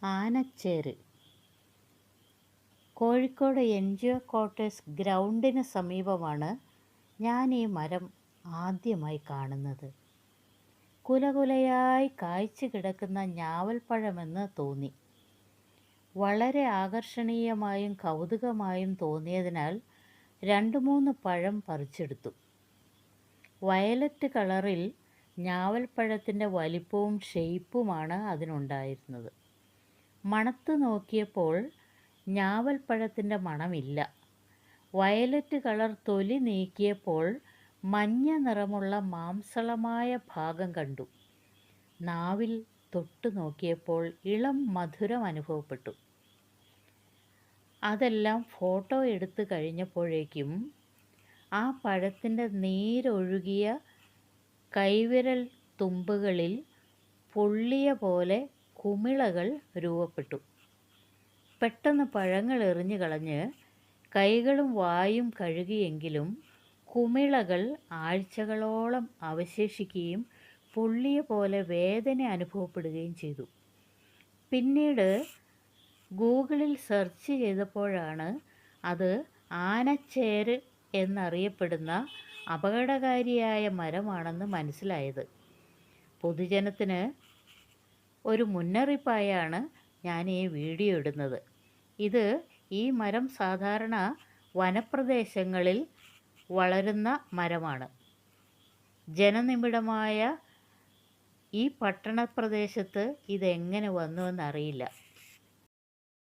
ആനച്ചേര്. Kozhikode NGO quarters ഗ്രൗണ്ടിന് സമീപമാണ് ഞാൻ ഈ മരം ആദ്യമായി കാണുന്നത്. കുലകുലയായി കായ്ച്ചു കിടക്കുന്ന ഞാവൽപ്പഴമെന്ന് തോന്നി. വളരെ ആകർഷണീയമായും കൗതുകമായും തോന്നിയതിനാൽ 2-3 പഴം പറിച്ചെടുത്തു. വയലറ്റ് കളറിൽ ഞാവൽപ്പഴത്തിൻ്റെ വലിപ്പവും ഷെയ്പ്പുമാണ് അതിനുണ്ടായിരുന്നത്. മണത്ത് നോക്കിയപ്പോൾ ഞാവൽപ്പഴത്തിൻ്റെ മണമില്ല. വയലറ്റ് കളർ തൊലി നീക്കിയപ്പോൾ മഞ്ഞ നിറമുള്ള മാംസളമായ ഭാഗം കണ്ടു. നാവിൽ തൊട്ടു നോക്കിയപ്പോൾ ഇളം മധുരം അനുഭവപ്പെട്ടു. അതെല്ലാം ഫോട്ടോ എടുത്തു കഴിഞ്ഞപ്പോഴേക്കും ആ പഴത്തിൻ്റെ നീരൊഴുകിയ കൈവിരൽ തുമ്പുകളിൽ പൊള്ളിയ പോലെ കുമിളകൾ രൂപപ്പെട്ടു. പെട്ടെന്ന് പഴങ്ങൾ എറിഞ്ഞു കളഞ്ഞ് കൈകളും വായും കഴുകിയെങ്കിലും കുമിളകൾ ആഴ്ചകളോളം അവശേഷിക്കുകയും പൊള്ളിയ പോലെ വേദന അനുഭവപ്പെടുകയും ചെയ്തു. പിന്നീട് ഗൂഗിളിൽ സെർച്ച് ചെയ്തപ്പോഴാണ് അത് ആനച്ചേര് എന്നറിയപ്പെടുന്ന അപകടകാരിയായ മരമാണെന്ന് മനസ്സിലായത്. പൊതുജനത്തിന് ഒരു മുന്നറിയിപ്പായാണ് ഞാൻ ഈ വീഡിയോ ഇടുന്നത്. ഈ മരം സാധാരണ വനപ്രദേശങ്ങളിൽ വളരുന്ന മരമാണ്. ജനനിബിഡമായ ഈ പട്ടണപ്രദേശത്ത് ഇതെങ്ങനെ വന്നുവെന്നറിയില്ല.